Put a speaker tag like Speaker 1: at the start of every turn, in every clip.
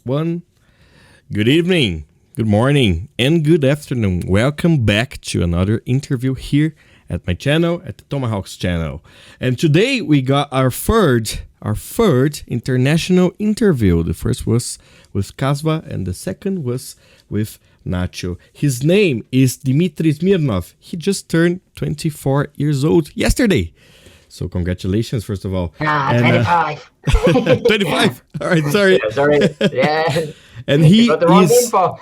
Speaker 1: one. Good evening, good morning, and good afternoon. Welcome back to another interview here at my channel, at the Tomahawk's channel. And today we got our third international interview. The first was with Kasva and the second was with Nacho. His name is Dmitry Smirnov. He just turned 24 years old yesterday. So congratulations, first of all.
Speaker 2: And, 25.
Speaker 1: 25. All right, sorry.
Speaker 2: Yeah, sorry. Yeah.
Speaker 1: And he
Speaker 2: got the wrong
Speaker 1: is...
Speaker 2: info.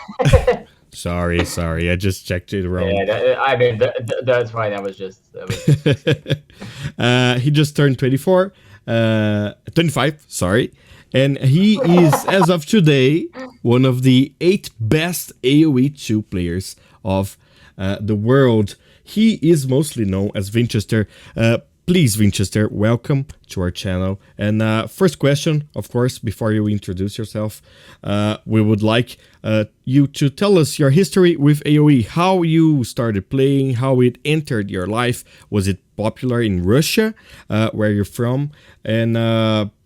Speaker 1: Sorry. I just checked it wrong.
Speaker 2: Yeah, that's fine. That was just
Speaker 1: he just turned 25, sorry. And he is, as of today, one of the 8 best AoE 2 players of the world. He is mostly known as VINCHESTER. Please, VINCHESTER, welcome to our channel. And first question, of course, before you introduce yourself, we would like you to tell us your history with AoE, how you started playing, how it entered your life. Was it popular in Russia, where you're from? And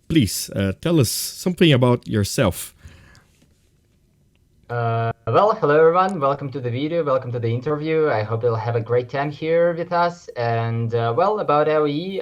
Speaker 1: please, tell us something about yourself.
Speaker 2: Well, hello everyone, welcome to the video, welcome to the interview. I hope you'll have a great time here with us. And well, about AoE,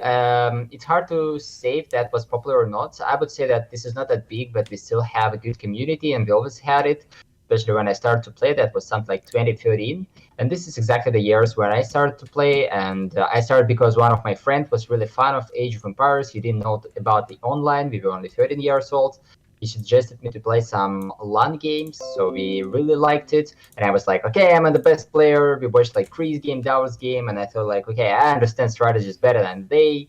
Speaker 2: it's hard to say if that was popular or not. I would say that this is not that big, but we still have a good community and we always had it, especially when I started to play. That was something like 2013. And this is exactly the years where I started to play. And I started because one of my friends was really fan of Age of Empires. He didn't know about the online. We were only 13 years old. He suggested me to play some LAN games, so we really liked it. And I was like, okay, I'm the best player. We watched like Kree's game, Dow's game, and I thought like, okay, I understand strategies better than they.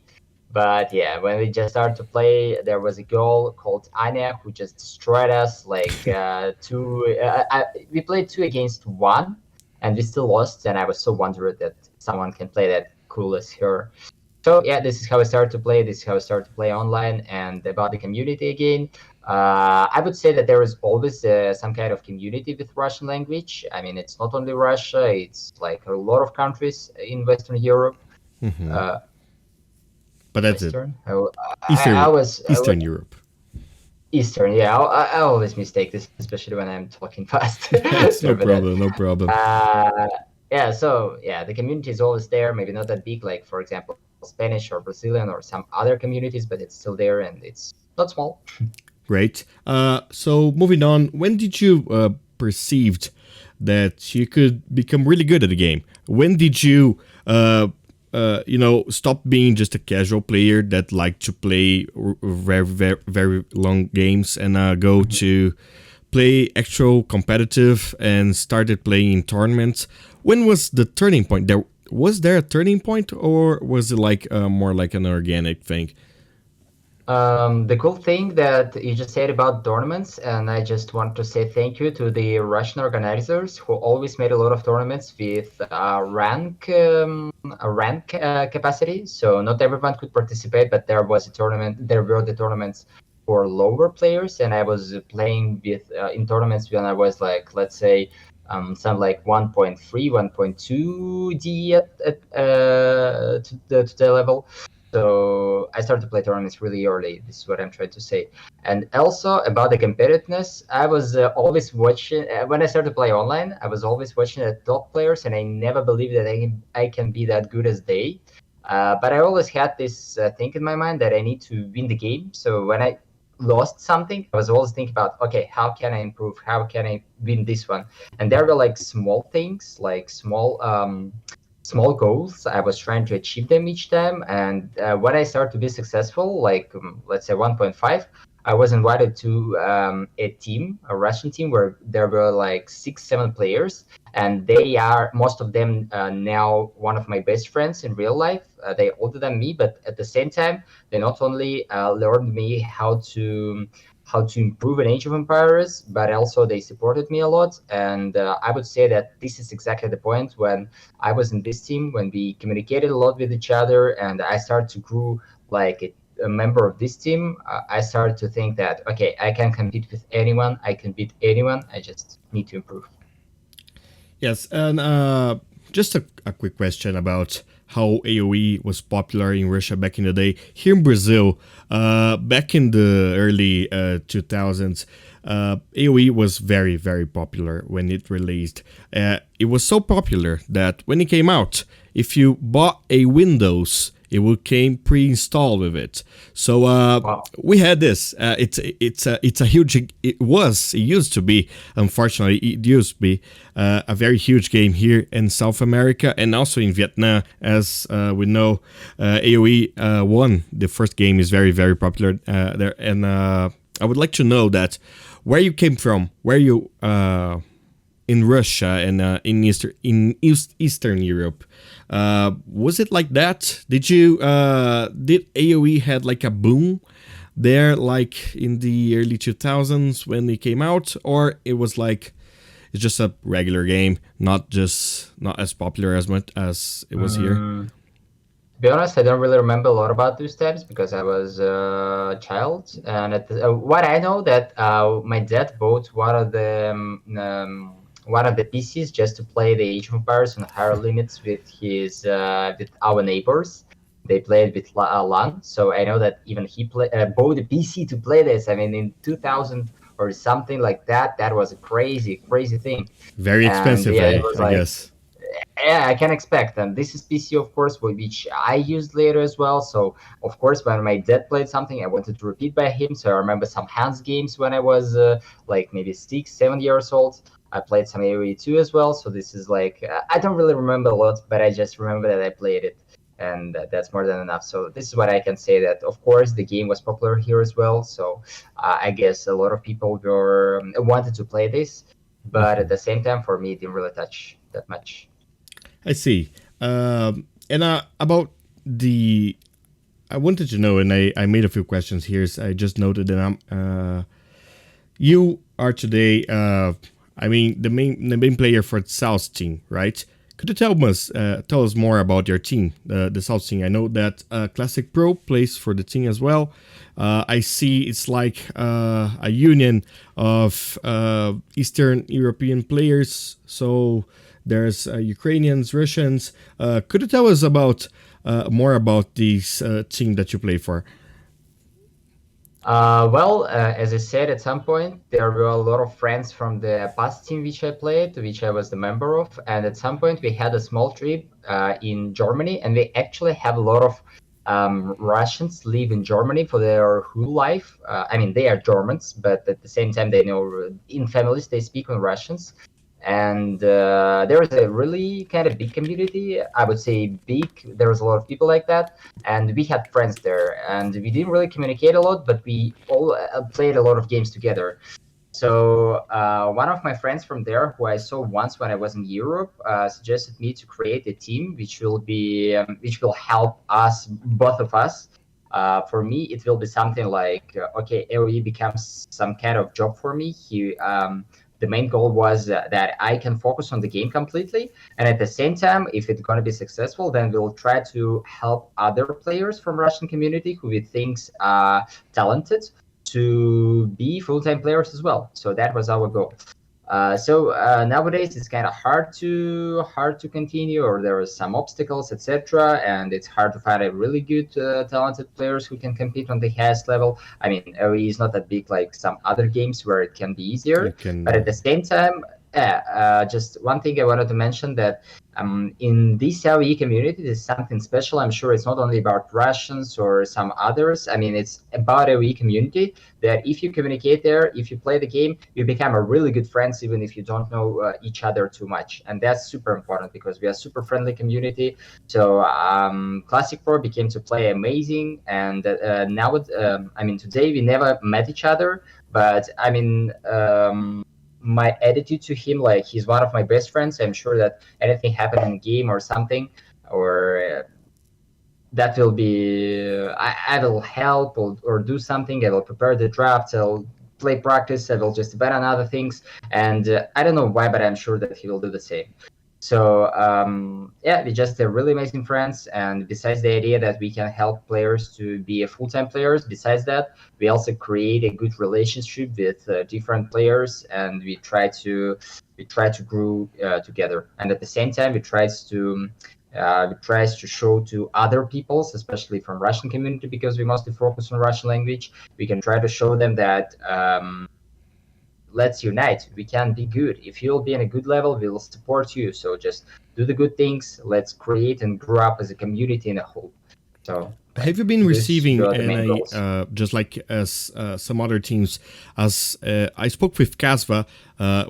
Speaker 2: But yeah, when we just started to play, there was a girl called Anya who just destroyed us. Like we played 2 against 1, and we still lost. And I was so wondered that someone can play that cool as her. So yeah, this is how I started to play. This is how I started to play online. And about the community again. I would say that there is always some kind of community with Russian language. I mean, it's not only Russia, it's like a lot of countries in Western Europe.
Speaker 1: Mm-hmm. But that's
Speaker 2: Western?
Speaker 1: Eastern Europe.
Speaker 2: Eastern, yeah. I always mistake this, especially when I'm talking fast.
Speaker 1: No problem.
Speaker 2: Yeah, so yeah, the community is always there. Maybe not that big, like, for example, Spanish or Brazilian or some other communities, but it's still there and it's not small.
Speaker 1: Great. So moving on, when did you perceived that you could become really good at the game? When did you, stop being just a casual player that liked to play very long games and go to play actual competitive and started playing in tournaments? When was the turning point? Was there a turning point, or was it like more like an organic thing?
Speaker 2: The cool thing that you just said about tournaments, and I just want to say thank you to the Russian organizers who always made a lot of tournaments with rank capacity. So not everyone could participate, but there were the tournaments for lower players, and I was playing with in tournaments when I was like, let's say, some like 1.3, 1.2 D to the level. So I started to play tournaments really early. This is what I'm trying to say. And also about the competitiveness, I was always watching, when I started to play online, I was always watching the top players, and I never believed that I can be that good as they. But I always had this thing in my mind that I need to win the game. So when I lost something, I was always thinking about, okay, how can I improve? How can I win this one? And there were like small things, like small goals. I was trying to achieve them each time. And when I started to be successful, like let's say 1.5, I was invited to a Russian team where there were like 6-7 players, and they are, most of them now one of my best friends in real life. They're older than me, but at the same time, they not only learned me how to improve in Age of Empires, but also they supported me a lot. And I would say that this is exactly the point when I was in this team, when we communicated a lot with each other, and I started to grow like a member of this team. I started to think that, okay, I can compete with anyone, I can beat anyone, I just need to improve.
Speaker 1: Yes, and just a quick question about how AoE was popular in Russia back in the day. Here in Brazil, back in the early 2000s, AoE was very, very popular when it released. It was so popular that when it came out, if you bought a Windows, it will came pre-installed with it. So
Speaker 2: Wow.
Speaker 1: we had this. It's a huge. It used to be. Unfortunately, it used to be a very huge game here in South America and also in Vietnam. As we know, AoE one, the first game, is very, very popular there. And I would like to know that where you came from, where you in Russia and in Eastern Europe. Was it like that? Did AoE had like a boom there, like in the early 2000s when it came out, or it was like it's just a regular game, not as popular as much as it was here?
Speaker 2: To be honest, I don't really remember a lot about those times because I was a child. And what I know that my dad bought one of the PCs just to play the Age of Empires on higher limits with his with our neighbors. They played with LAN, so I know that even he bought a PC to play this. I mean, in 2000 or something like that, that was a crazy, crazy thing.
Speaker 1: Very
Speaker 2: And
Speaker 1: expensive,
Speaker 2: yeah, it was
Speaker 1: I
Speaker 2: like,
Speaker 1: guess.
Speaker 2: yeah, I can expect. And this is PC, of course, which I used later as well. So, of course, when my dad played something, I wanted to repeat by him. So I remember some Hans games when I was like maybe 6, 7 years old. I played some AoE 2 as well. So this is like, I don't really remember a lot, but I just remember that I played it. And that's more than enough. So this is what I can say, that, of course, the game was popular here as well. So I guess a lot of people were wanted to play this. But at the same time, for me, it didn't really touch that much.
Speaker 1: I see. And about the, I wanted to know, and I made a few questions here. So I just noted that you are today, I mean, the main player for the South team, right? Could you tell us more about your team, the South team? I know that Classic Pro plays for the team as well. I see it's like a union of Eastern European players. So there's Ukrainians, Russians. Could you tell us about more about this team that you play for?
Speaker 2: Well, as I said, at some point there were a lot of friends from the past team which I played, which I was the member of, and at some point we had a small trip in Germany, and we actually have a lot of Russians live in Germany for their whole life. I mean, they are Germans, but at the same time, they know in families they speak on Russians. And there is a really kind of big community. I would say big. There was a lot of people like that, and we had friends there. And we didn't really communicate a lot, but we all played a lot of games together. So one of my friends from there, who I saw once when I was in Europe, suggested me to create a team which will help us, both of us. For me, it will be something like, okay, AOE becomes some kind of job for me. The main goal was that I can focus on the game completely. And at the same time, if it's going to be successful, then we'll try to help other players from Russian community who we think are talented to be full-time players as well. So that was our goal. So nowadays it's kind of hard to continue, or there are some obstacles, etc. And it's hard to find a really good talented players who can compete on the highest level. I mean, OE is not that big like some other games where it can be easier, but at the same time, just one thing I wanted to mention, that in this AoE community, there's something special. I'm sure it's not only about Russians or some others. I mean, it's about AoE community, that if you communicate there, if you play the game, you become a really good friends, even if you don't know each other too much. And that's super important because we are super friendly community. So Classic Pro became to play amazing. And now, I mean, today we never met each other, but I mean, my attitude to him, like, he's one of my best friends. I'm sure that anything happen in game or something, or that will be I will help or do something. I will prepare the draft, I'll play practice, I will just bet on other things. And I don't know why, but I'm sure that he will do the same. So yeah, we just really amazing friends. And besides the idea that we can help players to be a full-time players, besides that, we also create a good relationship with different players, and we try to grow together. And at the same time, we tries to show to other peoples, especially from Russian community, because we mostly focus on Russian language. We can try to show them that let's unite. We can be good. If you'll be in a good level, we'll support you. So just do the good things. Let's create and grow up as a community in a whole. So
Speaker 1: Have
Speaker 2: like
Speaker 1: you been
Speaker 2: this
Speaker 1: receiving
Speaker 2: were the main
Speaker 1: any,
Speaker 2: goals.
Speaker 1: just like as some other teams, as I spoke with Kasva,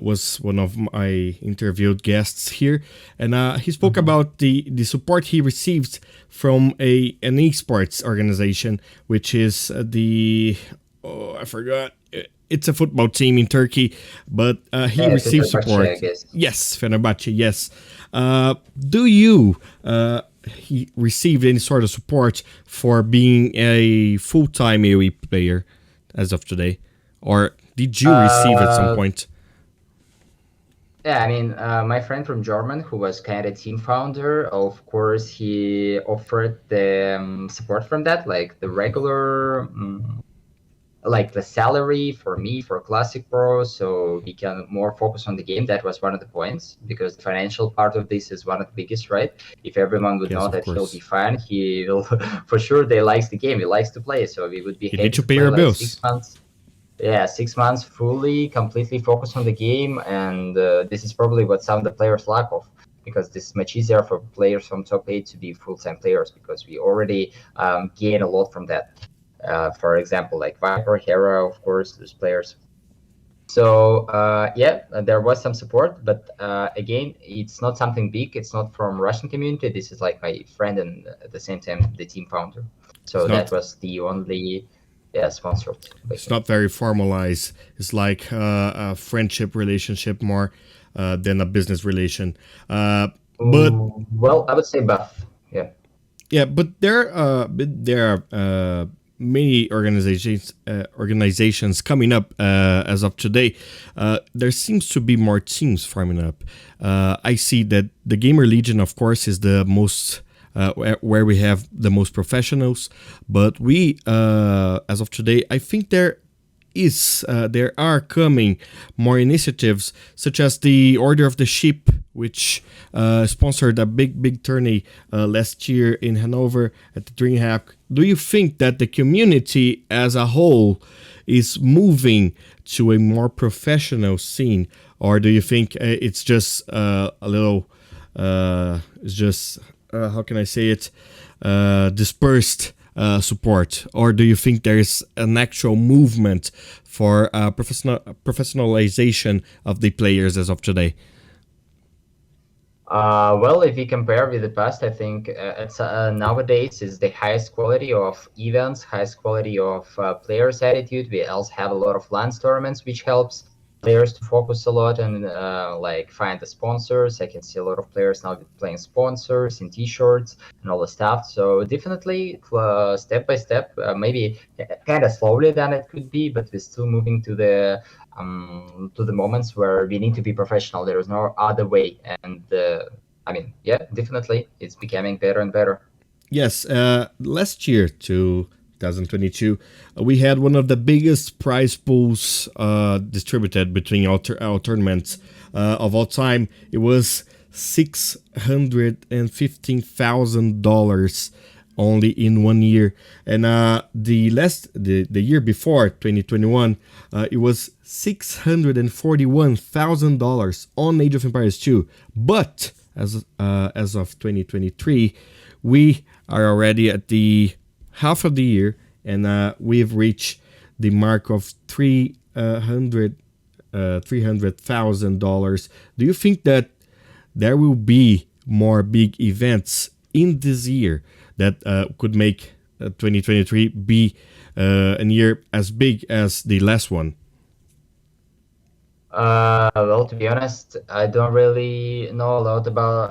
Speaker 1: was one of my interviewed guests here, and he spoke about the support he received from an esports organization, which is I forgot. It's a football team in Turkey, but he received
Speaker 2: Fenerbahçe, I
Speaker 1: support.
Speaker 2: guess.
Speaker 1: Yes, Fenerbahce, yes. Do you he received any sort of support for being a full-time AoE player as of today? Or did you receive at some point?
Speaker 2: Yeah, I mean, my friend from German, who was kind of team founder, of course, he offered the support from that, like the regular, like the salary for me for Classic Pro, so we can more focus on the game. That was one of the points, because the financial part of this is one of the biggest, right? If everyone would
Speaker 1: Yes,
Speaker 2: know
Speaker 1: of
Speaker 2: that he'll
Speaker 1: course.
Speaker 2: be fine, he will for sure. They likes the game, he likes to play, so we would be
Speaker 1: You need
Speaker 2: happy
Speaker 1: to
Speaker 2: to
Speaker 1: pay
Speaker 2: play
Speaker 1: your
Speaker 2: like
Speaker 1: bills.
Speaker 2: 6 months. Yeah, 6 months fully, completely focused on the game, and this is probably what some of the players lack of, because this is much easier for players from top 8 to be full-time players, because we already gain a lot from that. For example, like Viper, Hera, of course, those players. So yeah, there was some support, but again, it's not something big. It's not from Russian community. This is like my friend and at the same time the team founder.
Speaker 1: It's
Speaker 2: So that
Speaker 1: not
Speaker 2: was the only sponsored by
Speaker 1: it's
Speaker 2: him.
Speaker 1: not very formalized. It's like a friendship relationship more than a business relation. But
Speaker 2: Well, I would say buff. Yeah.
Speaker 1: yeah, but there are many organizations coming up as of today. There seems to be more teams forming up. I see that the Gamer Legion, of course, is the most where we have the most professionals. But we, as of today, I think there are coming more initiatives such as the Order of the Sheep, which sponsored a big tourney last year in Hanover at the DreamHack. Do you think that the community as a whole is moving to a more professional scene, or do you think it's just a little it's just how can I say it, dispersed support, or do you think there's an actual movement for professionalization of the players as of today?
Speaker 2: Well, if we compare with the past, I think it's nowadays is the highest quality of events, highest quality of players' attitude. We also have a lot of LANs tournaments, which helps players to focus a lot and like find the sponsors. I can see a lot of players now playing sponsors in T-shirts and all the stuff. So definitely step by step, maybe kind of slowly than it could be, but we're still moving to the moments where we need to be professional. There is no other way, and I mean, yeah, definitely, it's becoming better and better.
Speaker 1: Yes, last year, 2022, we had one of the biggest prize pools distributed between our tournaments of all time. It was $615,000 only in 1 year, and the year before, 2021, it was $641,000 on Age of Empires 2. But as of 2023, we are already at the half of the year, and we've reached the mark of $300,000. Do you think that there will be more big events in this year that could make 2023 be a year as big as the last one?
Speaker 2: Well, to be honest, I don't really know a lot about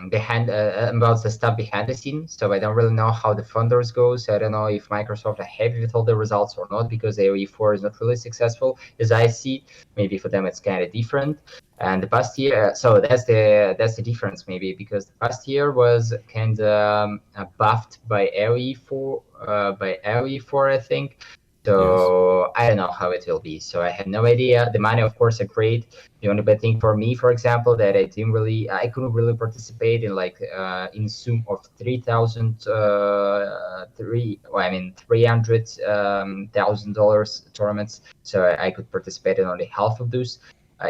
Speaker 2: about the stuff behind the scenes, so I don't really know how the funders goes. I don't know if Microsoft are happy with all the results or not, because AOE4 is not really successful as I see. Maybe for them it's kind of different. And the past year, so that's the difference maybe, because the past year was kind of buffed by AOE4, I think.
Speaker 1: Yes.
Speaker 2: So I don't know how it will be. So I have no idea. The money, of course, are great. The only bad thing for me, for example, that I couldn't really participate in like in sum of 3,000, $300,000 tournaments. So I could participate in only half of those.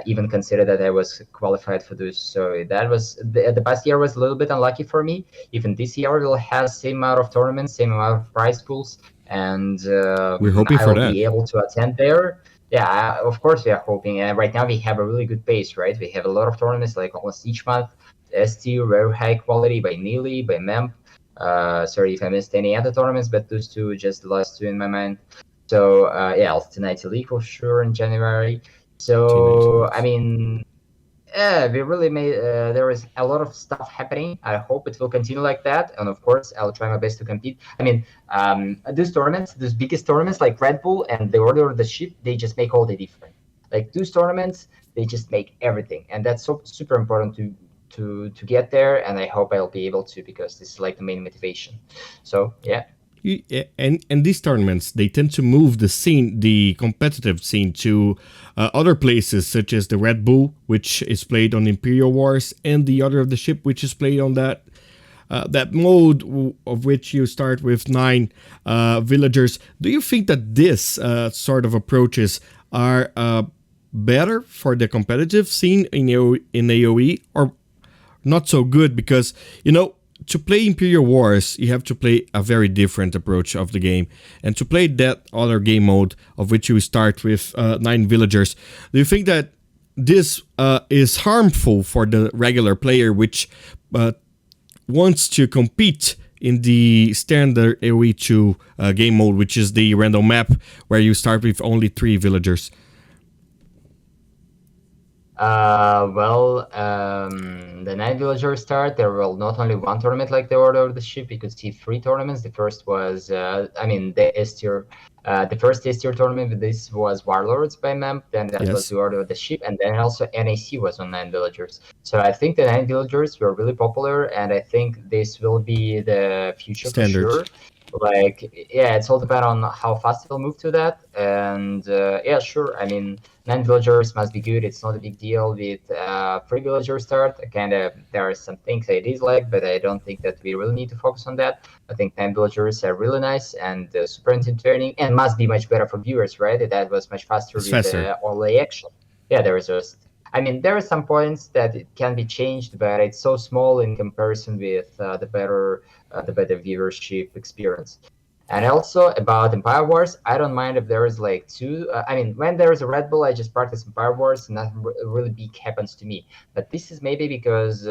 Speaker 2: Even consider that I was qualified for those. So that was the past year was a little bit unlucky for me. Even this year we'll have same amount of tournaments, same amount of prize pools, and
Speaker 1: We're hoping
Speaker 2: I
Speaker 1: for
Speaker 2: will
Speaker 1: that.
Speaker 2: be able to attend there. Yeah, of course we are hoping. And right now we have a really good pace, right? We have a lot of tournaments, like almost each month. ST, very high quality by Neely, by MEMP. Sorry if I missed any other tournaments, but those two just the last two in my mind. So yeah, Alternate League for sure in January. So I
Speaker 1: T90.
Speaker 2: mean, yeah, we really made. There is a lot of stuff happening. I hope it will continue like that, and of course, I'll try my best to compete. I mean, these tournaments, these biggest tournaments like Red Bull and the Order of the Ship, they just make all the difference. Like those tournaments, they just make everything, and that's so super important to get there. And I hope I'll be able to because this is like the main motivation. So yeah.
Speaker 1: And these tournaments, they tend to move the scene, the competitive scene, to other places such as the Red Bull, which is played on Imperial Wars, and the Order of the Ship, which is played on that mode of which you start with 9 villagers. Do you think that this sort of approaches are better for the competitive scene in AoE, or not so good? Because, to play Imperial Wars, you have to play a very different approach of the game. And to play that other game mode, of which you start with 9 villagers, do you think that this is harmful for the regular player, which wants to compete in the standard AoE 2 game mode, which is the random map, where you start with only 3 villagers?
Speaker 2: The 9 villagers start. There will not only one tournament like the Order of the Ship. You could see 3 tournaments. The first was, the S tier. The first S tier tournament. This was Warlords by MEMP. Then that was
Speaker 1: Yes.
Speaker 2: the Order of the Ship, and then also NAC was on 9 villagers. So I think the 9 villagers were really popular, and I think this will be the future
Speaker 1: Standard.
Speaker 2: for sure. Like, yeah, it's all depend on how fast they'll move to that. And yeah, sure. I mean, 9 villagers must be good. It's not a big deal with 3 villager start. Kind of, there are some things I dislike, but I don't think that we really need to focus on that. I think 9 villagers are really nice and super entertaining, and must be much better for viewers, right? That was much faster
Speaker 1: It's
Speaker 2: with
Speaker 1: faster.
Speaker 2: all action. Yeah, there is just. I mean, there are some points that it can be changed, but it's so small in comparison with the better viewership experience. And also about Empire Wars, I don't mind if there is like 2. When there is a Red Bull, I just practice Empire Wars, and nothing really big happens to me. But this is maybe because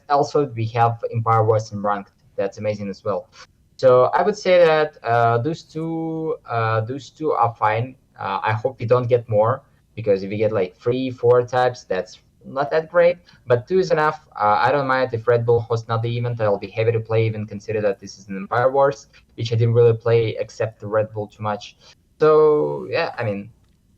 Speaker 2: also we have Empire Wars in ranked. That's amazing as well. So I would say that those two are fine. I hope we don't get more, because if we get like 3, 4 types, that's not that great. But 2 is enough. I don't mind if Red Bull hosts another event. I'll be happy to play, even consider that this is an Empire Wars, which I didn't really play except the Red Bull too much. So yeah,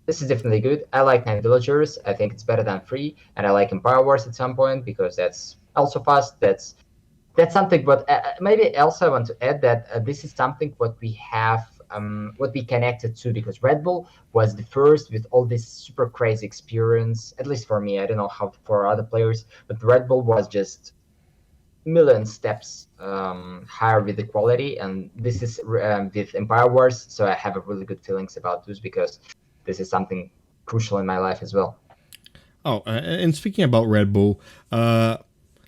Speaker 2: this is definitely good. I like 9 villagers. I think it's better than 3, and I like Empire Wars at some point because that's also fast. That's something. But maybe also I want to add that this is something what we have. What we connected to, because Red Bull was the first with all this super crazy experience, at least for me. I don't know how for other players, but Red Bull was just million steps higher with the quality, and this is with Empire Wars. So I have a really good feelings about this, because this is something crucial in my life as well.
Speaker 1: Oh, and speaking about Red Bull,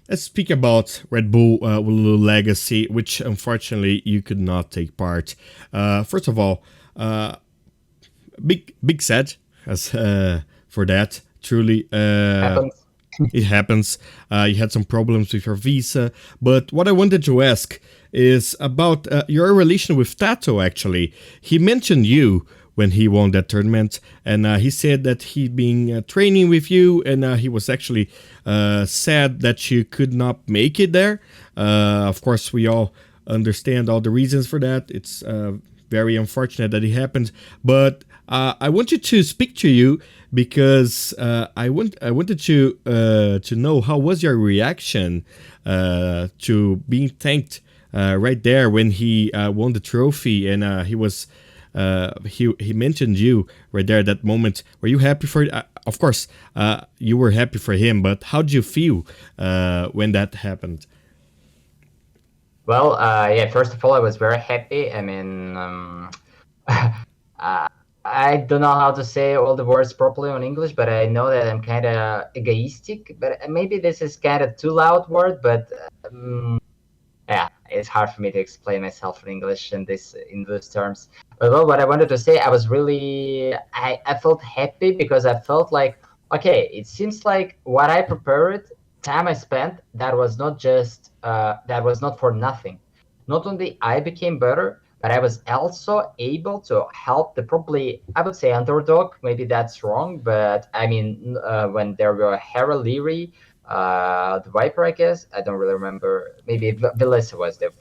Speaker 1: let's speak about Red Bull Legacy, which unfortunately you could not take part. First of all, big sad as for that. Truly,
Speaker 2: Happens.
Speaker 1: it happens. You had some problems with your visa, but what I wanted to ask is about your relation with Tato. Actually, he mentioned you when he won that tournament, and he said that he'd been training with you, and he was actually sad that you could not make it there. Of course, we all understand all the reasons for that. It's very unfortunate that it happened, but I wanted to speak to you because I wanted to know how was your reaction to being thanked right there when he won the trophy, and he was he mentioned you right there at that moment. Were you happy for? Of course, you were happy for him, but how did you feel when that happened?
Speaker 2: Well, yeah. First of all, I was very happy. I mean, uh, I don't know how to say all the words properly on English, but I know that I'm kind of egoistic. But maybe this is kind of too loud word. But yeah, it's hard for me to explain myself in English in those terms. But well, what I wanted to say, I felt happy because I felt like, okay, it seems like what I prepared, time I spent, that was not for nothing. Not only I became better, but I was also able to help the probably, I would say, underdog. Maybe that's wrong, but I mean, when there were Hera Leary, the Viper, I guess. I don't really remember. Maybe Vilesa was the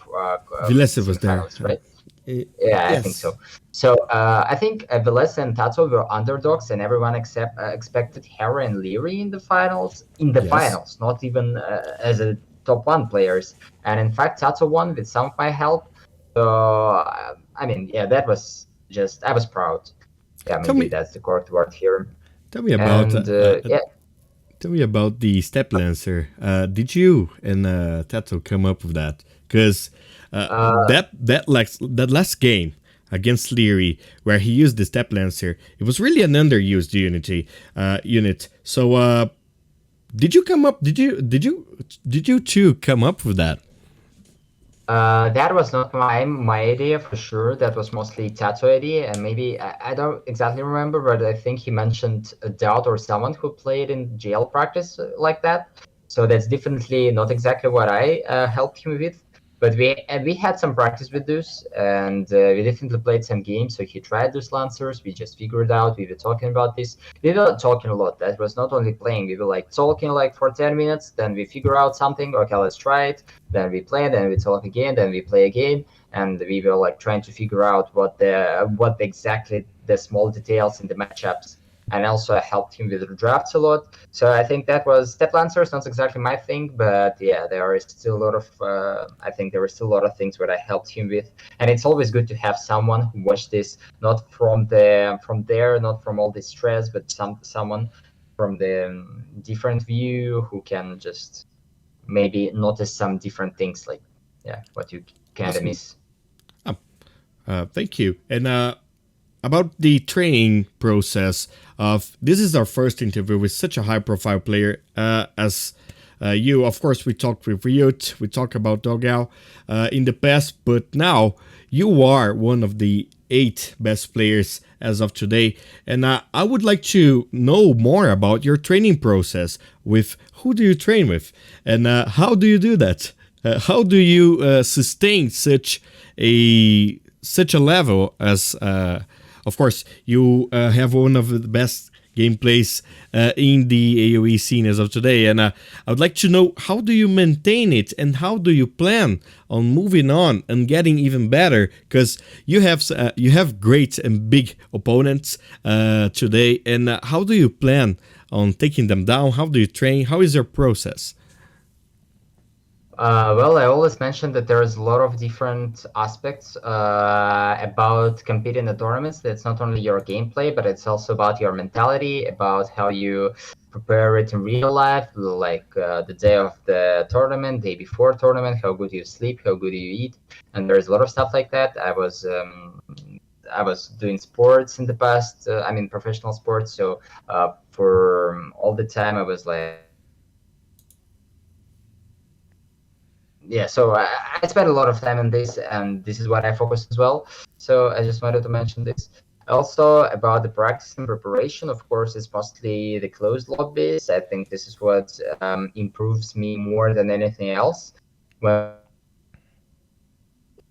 Speaker 1: Vilesa was there.
Speaker 2: semifinals, right? Yeah, I think
Speaker 1: Yes.
Speaker 2: so. So I think Vilesa and Tato were underdogs, and everyone expected Hera and Leary in the finals. In the
Speaker 1: Yes.
Speaker 2: finals, not even as a top one players. And in fact, Tato won with some of my help. So I mean, yeah, that was just I was proud. Yeah,
Speaker 1: Tell
Speaker 2: maybe
Speaker 1: me,
Speaker 2: that's the correct word here.
Speaker 1: tell me about
Speaker 2: And yeah.
Speaker 1: tell me about the step lancer. Did you and Tato come up with that? Because
Speaker 2: Uh,
Speaker 1: that last game against Leary, where he used the step lancer, it was really an underused unit. So did you come up? Did you two come up with that?
Speaker 2: That was not my idea for sure. That was mostly Tato idea, and maybe I don't exactly remember, but I think he mentioned a doubt or someone who played in jail practice like that. So that's definitely not exactly what I helped him with. But we had some practice with this, and we definitely played some games. So he tried those lancers. We just figured out. We were talking about this. We were talking a lot. That was not only playing. We were like talking like for 10 minutes. Then we figure out something. Okay, let's try it. Then we play, then we talk again, then we play again, and we were like trying to figure out what exactly the small details in the matchups. And also I helped him with the drafts a lot. So I think that was Step Lancer is not exactly my thing, but yeah, there is still a lot of I think there were still a lot of things that I helped him with. And it's always good to have someone who watched this not from there, not from all this stress, but someone from the different view who can just maybe notice some different things like what you kind of
Speaker 1: Awesome.
Speaker 2: miss.
Speaker 1: Thank you. And about the training process of this is our first interview with such a high profile player as you. Of course, we talked with Riot, we talked about Dogao in the past, but now you are one of the 8 best players as of today. And I would like to know more about your training process. With who do you train with, and how do you do that? How do you sustain such a level as? Of course, you have one of the best gameplays in the AoE scene as of today, and I would like to know how do you maintain it and how do you plan on moving on and getting even better? Because you have great and big opponents today, and how do you plan on taking them down? How do you train? How is your process?
Speaker 2: Well, I always mention that there's a lot of different aspects about competing in tournaments. That's not only your gameplay, but it's also about your mentality, about how you prepare it in real life, like the day of the tournament, day before tournament, how good you sleep, how good you eat, and there's a lot of stuff like that. I was doing sports in the past. I mean, professional sports. So for all the time, I was like. Yeah, so I spent a lot of time on this, and this is what I focus as well. So I just wanted to mention this. Also about the practice and preparation, of course, it's mostly the closed lobbies. I think this is what improves me more than anything else. Well,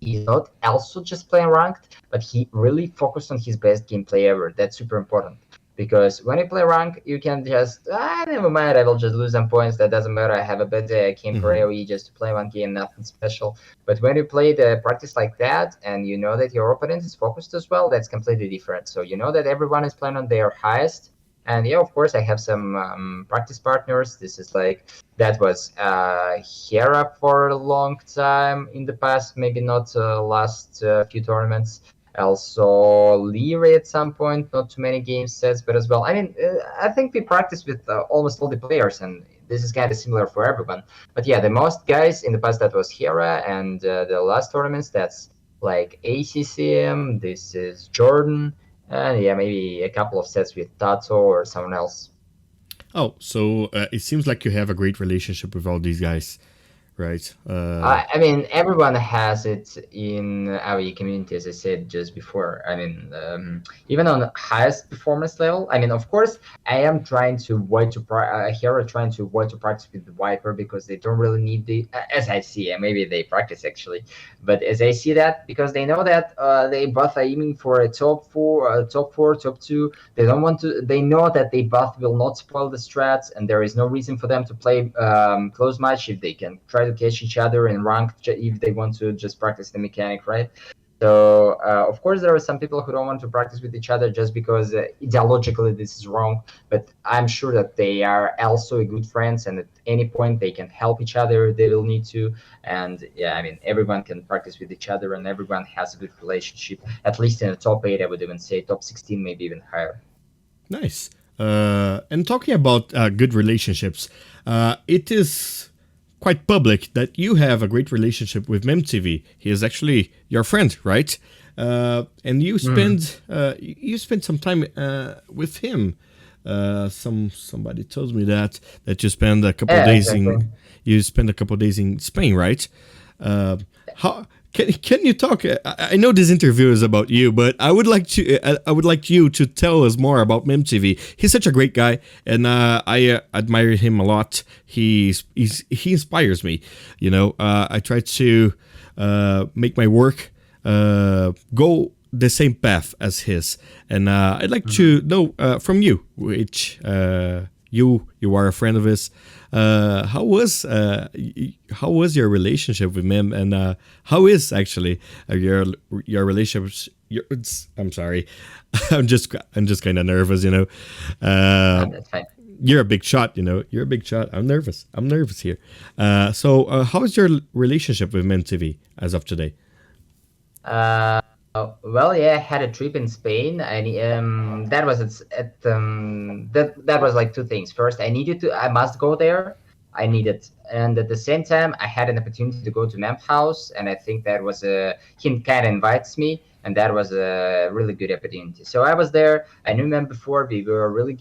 Speaker 2: he's not also just playing ranked, but he really focused on his best gameplay ever. That's super important. Because when you play rank, you can just, never mind, I will just lose some points. That doesn't matter. I have a bad day. I came for
Speaker 1: Mhm.
Speaker 2: AoE just to play one game, nothing special. But when you play the practice like that, and you know that your opponent is focused as well, that's completely different. So you know that everyone is playing on their highest. And yeah, of course, I have some practice partners. This is like, that was Hera for a long time in the past, maybe not last few tournaments. Also Leary at some point, not too many game sets, but as well. I mean, I think we practice with almost all the players, and this is kind of similar for everyone. But yeah, the most guys in the past that was Hera, and the last tournaments that's like ACCM. This is Jordan, and yeah, maybe a couple of sets with Tato or someone else.
Speaker 1: Oh, so it seems like you have a great relationship with all these guys, right?
Speaker 2: I mean, everyone has it in our community, as I said just before. I mean, even on the highest performance level. I mean, of course, I am trying to avoid to here are trying to avoid to practice with the Viper because they don't really need the. As I see, and maybe they practice actually, but as I see that because they know that they both are aiming for a top four, top two. They don't want to. They know that they both will not spoil the strats, and there is no reason for them to play close match if they can try to catch each other in rank if they want to just practice the mechanic, right? So of course there are some people who don't want to practice with each other just because ideologically this is wrong. But I'm sure that they are also good friends, and at any point they can help each other if they will need to. And yeah, I mean everyone can practice with each other, and everyone has a good relationship. At least in the top 8, I would even say top 16, maybe even higher.
Speaker 1: Nice. And talking about good relationships, it is quite public that you have a great relationship with MemTV. He is actually your friend, right? And you spend some time with him. Somebody told me that you spend a couple of days
Speaker 2: Exactly.
Speaker 1: in Spain, right? How can you talk? I know this interview is about you, but I would like you to tell us more about MemTV. He's such a great guy, and I admire him a lot. He inspires me. You know, I try to make my work go the same path as his, and I'd like to know from you, which you are a friend of his. How was your relationship with him, and how is actually your relationship? I'm sorry, I'm just kind of nervous, you know.
Speaker 2: That's fine.
Speaker 1: You're a big shot, you know. You're a big shot. I'm nervous. I'm nervous here. So how is your relationship with MenTV as of today?
Speaker 2: Well, yeah, I had a trip in Spain, and that was that was like two things. First, I must go there. I needed, and at the same time, I had an opportunity to go to Memp House, and I think that was he kind of invites me, and that was a really good opportunity. So I was there. I knew Memp before. We were really,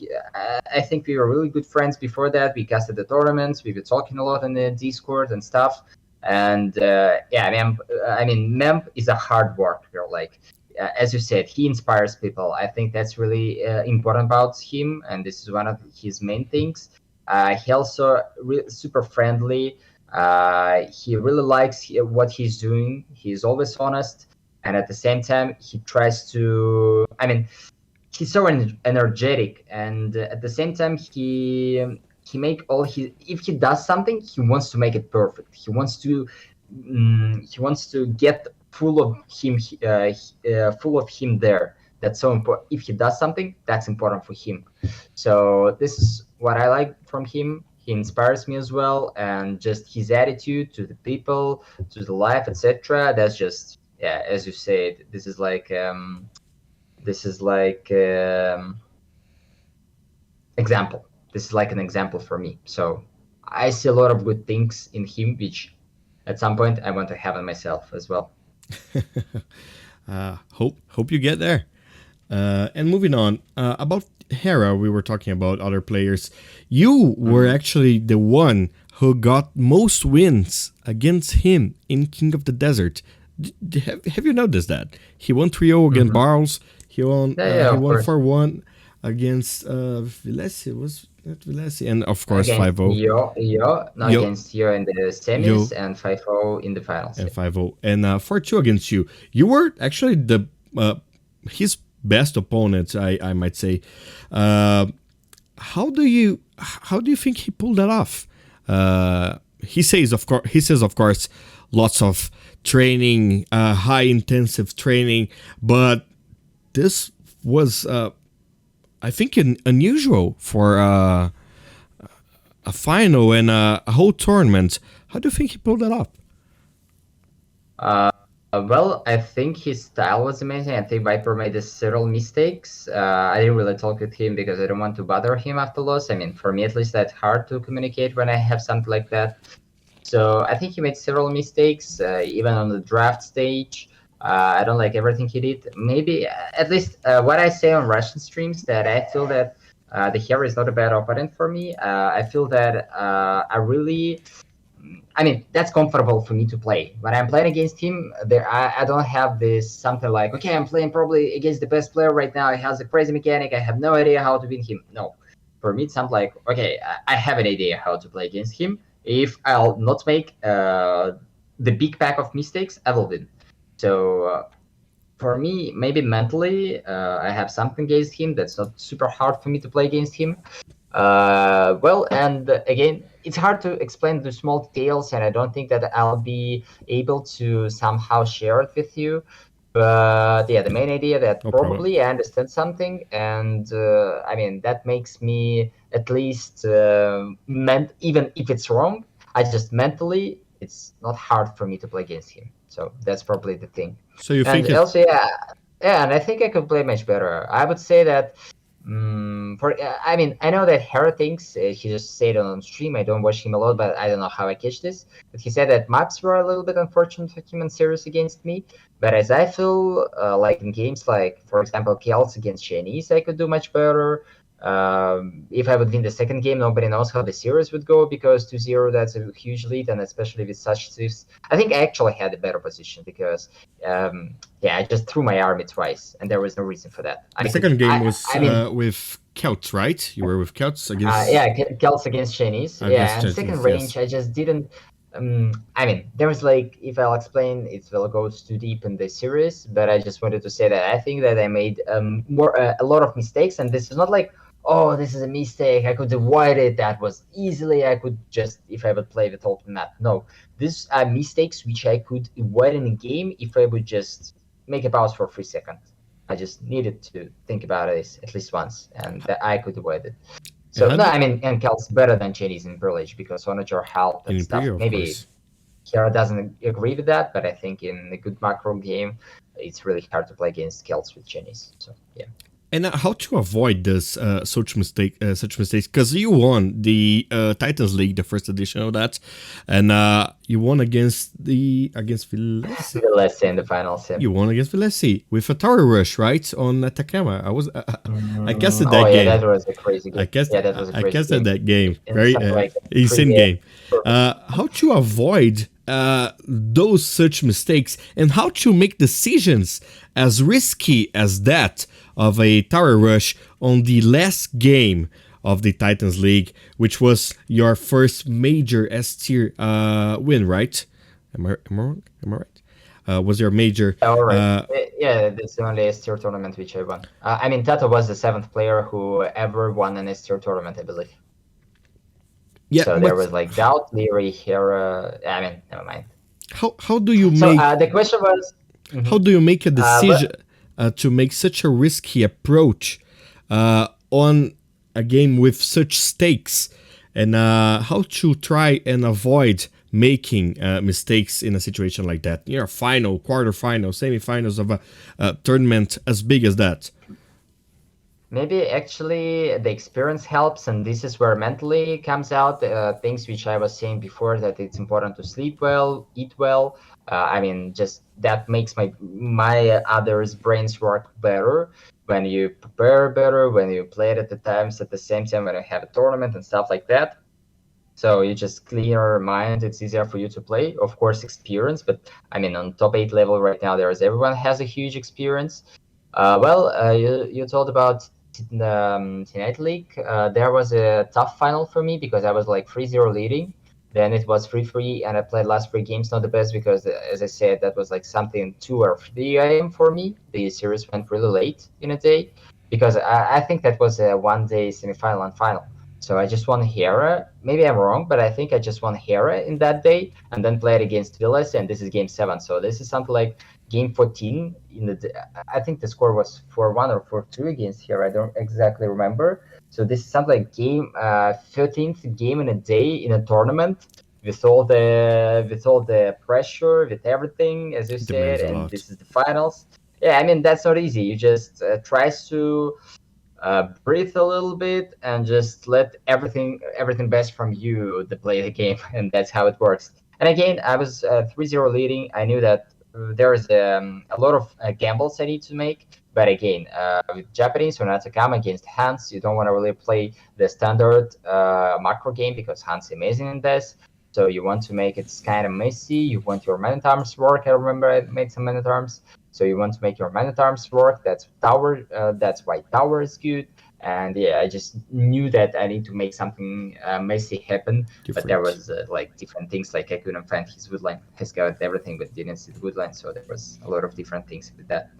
Speaker 2: I think we were really good friends before that. We casted the tournaments. We were talking a lot on the Discord and stuff. And yeah, Memp is a hard worker. Like as you said, he inspires people. I think that's really important about him, and this is one of his main things. He also super friendly. He really likes what he's doing. He's always honest, and at the same time, he tries to. I mean, he's so energetic, and at the same time, he make all he if he does something, he wants to make it perfect. He wants to get full of him there. That's so important. If he does something, that's important for him. So this is what I like from him. He inspires me as well, and just his attitude to the people, to the life, etc. That's just yeah, as you said, this is like example. This is like an example for me. So I see a lot of good things in him, which at some point I want to have in myself as well.
Speaker 1: Hope you get there. And moving on, about Hera, we were talking about other players. You were actually the one who got most wins against him in King of the Desert. Have you noticed that? He won 3-0 against Barles. He won
Speaker 2: Yeah,
Speaker 1: he
Speaker 2: of
Speaker 1: won
Speaker 2: course.
Speaker 1: 4-1 against Vilesi. Was that Vilesi? And of course
Speaker 2: Against
Speaker 1: 5-0.
Speaker 2: no,
Speaker 1: Yo,
Speaker 2: against Yo in the
Speaker 1: Yo,
Speaker 2: semis and 5-0 in the finals.
Speaker 1: and 5-0. And 4-2 against you. You were actually the his best opponent, I might say. How do you think he pulled that off? He says of course lots of training, high intensive training, but this was I think unusual for a final and a whole tournament. How do you think he pulled that off?
Speaker 2: Well, I think his style was amazing. I think Viper made several mistakes. I didn't really talk with him because I don't want to bother him after loss. I mean, for me at least, that's hard to communicate when I have something like that. So I think he made several mistakes, even on the draft stage. I don't like everything he did. Maybe, at least what I say on Russian streams, that I feel that the hero is not a bad opponent for me. I feel that I mean, that's comfortable for me to play. When I'm playing against him, I don't have this something like, okay, I'm playing probably against the best player right now. He has a crazy mechanic. I have no idea how to win him. No. For me, it's something like, okay, I have an idea how to play against him. If I'll not make the big pack of mistakes, I will win. So for me, maybe mentally, I have something against him that's not super hard for me to play against him. Well, and again, it's hard to explain the small details, and I don't think that I'll be able to somehow share it with you. But yeah, the main idea that
Speaker 1: No
Speaker 2: probably
Speaker 1: problem.
Speaker 2: I understand something, and I mean that makes me at least even if it's wrong, I just mentally it's not hard for me to play against him. So that's probably the thing.
Speaker 1: So you think
Speaker 2: And
Speaker 1: if
Speaker 2: also, yeah, and I think I could play much better. I would say that. I mean, I know that Hera thinks he just said on stream. I don't watch him a lot, but I don't know how I catch this. But he said that maps were a little bit unfortunate for him in series against me. But as I feel, like in games like, for example, Chaos against Chinese, I could do much better. If I would win the second game, nobody knows how the series would go because 2-0, that's a huge lead, and especially with such shifts. I think I actually had a better position because, yeah, I just threw my army twice, and there was no reason for that.
Speaker 1: the second game was
Speaker 2: I mean,
Speaker 1: with Celts, right? You were with Celts against
Speaker 2: yeah, Celts against Chinese. Yeah, and second
Speaker 1: Chinese, yes.
Speaker 2: range, I just didn't. I mean, there was like, if I'll explain, it will go too deep in the series, but I just wanted to say that I think that I made a lot of mistakes, and this is not like, oh, this is a mistake, I could avoid it, that was easily, I could just, if I would play with open map. No, these are mistakes which I could avoid in a game if I would just make a pause for 3 seconds. I just needed to think about it at least once, and that I could avoid it.
Speaker 1: And
Speaker 2: So
Speaker 1: how
Speaker 2: no,
Speaker 1: do,
Speaker 2: I mean, and Kel's better than Chinese in Privilege because Onager helped
Speaker 1: in
Speaker 2: and stuff.
Speaker 1: Imperial, of
Speaker 2: Maybe
Speaker 1: course.
Speaker 2: Kira doesn't agree with that, but I think in a good macro game, it's really hard to play against Kelts with Chinese. So yeah.
Speaker 1: And how to avoid this such mistakes? Because you won the Titans League, the first edition of that, and you won against Villesi.
Speaker 2: Let's say in the finals. Yeah.
Speaker 1: You won against Villesi with a tower rush, right, on Atacama. I guessed
Speaker 2: Oh
Speaker 1: that
Speaker 2: yeah,
Speaker 1: game.
Speaker 2: that was a crazy game. Yeah, that was a
Speaker 1: I
Speaker 2: crazy
Speaker 1: guessed
Speaker 2: game.
Speaker 1: that game.
Speaker 2: In
Speaker 1: Very
Speaker 2: something like
Speaker 1: insane game.
Speaker 2: perfect.
Speaker 1: How to avoid those such mistakes and how to make decisions as risky as that of a tower rush on the last game of the Titans League, which was your first major S tier win, right? Am I wrong? Am I right? Was your major?
Speaker 2: All right. Yeah, that's the only S tier tournament which I won. I mean, Tato was the 7th player who ever won an S tier tournament, I believe.
Speaker 1: Yeah,
Speaker 2: So
Speaker 1: but
Speaker 2: there was like Doubt, Leary, Hera. I mean, never mind.
Speaker 1: how do you
Speaker 2: So
Speaker 1: make
Speaker 2: the question was,
Speaker 1: how do you make a decision
Speaker 2: but
Speaker 1: to make such a risky approach on a game with such stakes, and how to try and avoid making mistakes in a situation like that? You know, final, quarterfinal, semifinals of a tournament as big as that.
Speaker 2: maybe actually the experience helps, and this is where mentally comes out. Things which I was saying before, that it's important to sleep well, eat well. I mean, just that makes my others' brains work better when you prepare better, when you play it at the times at the same time when you have a tournament and stuff like that. So you just clear your mind. It's easier for you to play. Of course, experience, but I mean, on top 8 level right now, everyone has a huge experience. You told about Tonight League. There was a tough final for me because I was like 3-0 leading. Then it was 3-3, and I played last 3 games not the best because, as I said, that was like something 2 or 3 a.m. for me. The series went really late in a day because I think that was a 1-day semifinal and final. So I just won Hera. Maybe I'm wrong, but I think I just won Hera in that day and then played against Villas, and this is game 7. So this is something like game 14. I think the score was 4-1 or 4-2 against Hera. I don't exactly remember. So this is something like game 13th game in a day in a tournament. with all the pressure, with everything, as you
Speaker 1: It
Speaker 2: said,
Speaker 1: demands a
Speaker 2: and
Speaker 1: lot.
Speaker 2: this is the finals. Yeah, I mean that's not easy. You just tries to breathe a little bit and just let everything best from you to play the game, and that's how it works. And again, I was 3-0 leading. I knew that there's a lot of gambles I need to make. But again, with Japanese, when I come against Hans, you don't want to really play the standard macro game because Hans is amazing in this. So you want to make it kind of messy. You want your man at arms work. I remember I made some man at arms. So you want to make your man at arms work. That's tower. That's why tower is good. And yeah, I just knew that I need to make something messy happen. But there
Speaker 1: Different.
Speaker 2: was like different things. Like I couldn't find his woodline. He's got everything, but didn't see the woodline. So there was a lot of different things with that.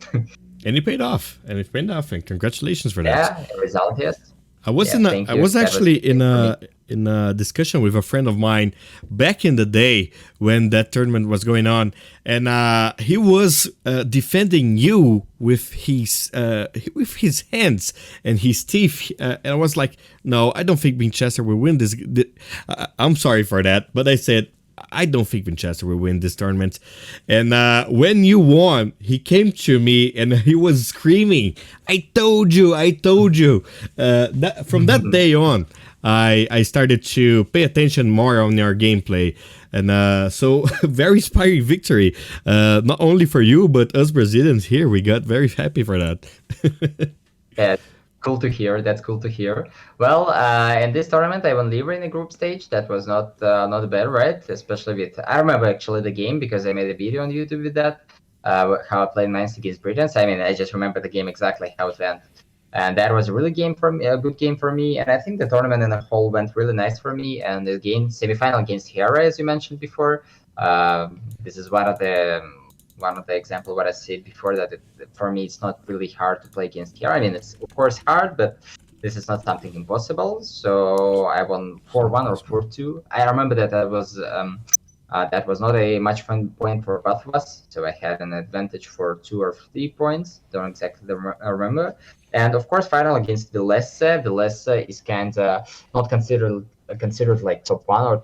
Speaker 1: And it paid off. And it paid off. And congratulations for that.
Speaker 2: Yeah, result yes.
Speaker 1: I
Speaker 2: Yeah, thank you.
Speaker 1: was
Speaker 2: That was a
Speaker 1: actually
Speaker 2: good thing for me.
Speaker 1: in a discussion with a friend of mine back in the day when that tournament was going on, and he was defending you with his hands and his teeth, and I was like, no, I don't think Winchester will win this. I'm sorry for that, but I said, I don't think Winchester will win this tournament. And when you won, he came to me and he was screaming, I told you, I told you. From that day on, I started to pay attention more on your gameplay. And so, very inspiring victory. Not only for you, but us Brazilians here. We got very happy for that.
Speaker 2: Yeah, cool to hear. That's cool to hear. Well, in this tournament, I won Libra in the group stage. That was not bad, right? Especially with I remember actually the game because I made a video on YouTube with that. How I played Mainz against Britons. I mean, I just remember the game exactly how it went, and that was a really game for me, a good game for me. And I think the tournament in a whole went really nice for me. And the game semifinal against Hera, as you mentioned before, this is one of the example what I said before that for me it's not really hard to play against here. I mean it's of course hard, but this is not something impossible. So I won 4-1 or 4-2. I remember that was not a much fun point for both of us. So I had an advantage for 2 or 3 points. Don't exactly remember. And of course, final against Vilesse. Vilesse is kind of not considered like top 1 or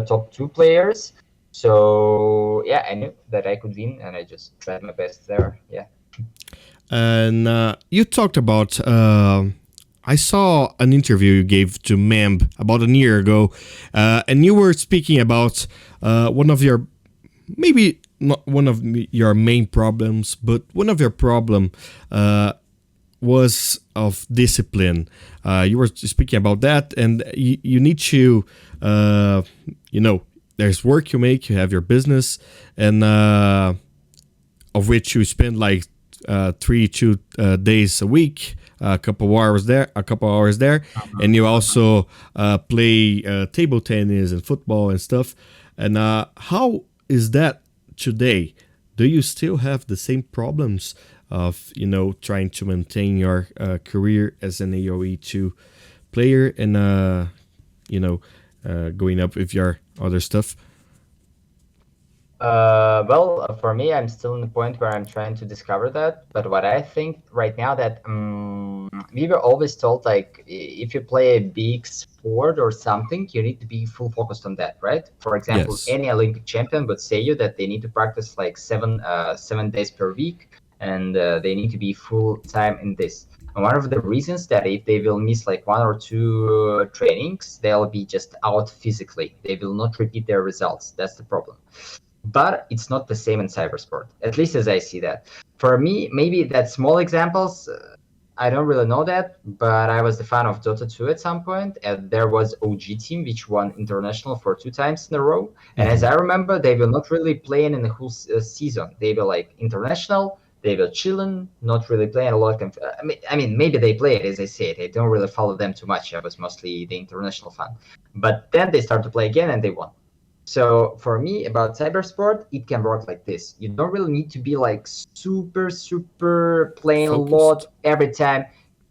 Speaker 2: top 2 players. So yeah, I knew that I could win, and I just tried my best there. Yeah.
Speaker 1: And you talked about. I saw an interview you gave to Mamb about a year ago, and you were speaking about one of your, maybe not one of your main problems, but one of your problem was of discipline. You were speaking about that, and you need to, there's work you make, you have your business, and of which you spend like 2 days a week, a couple hours there, and you also play table tennis and football and stuff. And how is that today? Do you still have the same problems of trying to maintain your career as an AoE2 player and going up with your other stuff?
Speaker 2: Well, for me, I'm still in the point where I'm trying to discover that. But what I think right now that we were always told like if you play a big sport or something, you need to be full focused on that, right? For example,
Speaker 1: Yes.
Speaker 2: any Olympic champion would say you that they need to practice like 7 days per week, and they need to be full time in this. And one of the reasons that if they will miss like 1 or 2 trainings, they'll be just out physically. They will not repeat their results. That's the problem. But it's not the same in cybersport, at least as I see that. For me, maybe that small examples, I don't really know that, but I was the fan of Dota 2 at some point, and there was OG team which won international for 2 times in a row. And as I remember, they were not really playing in the whole season. They were like international, they were chilling, not really playing a lot. I mean, maybe they played, as I said. I don't really follow them too much. I was mostly the international fan. But then they start to play again, and they won. So for me, about cybersport, it can work like this. You don't really need to be like super playing a
Speaker 1: Focused.
Speaker 2: lot every time.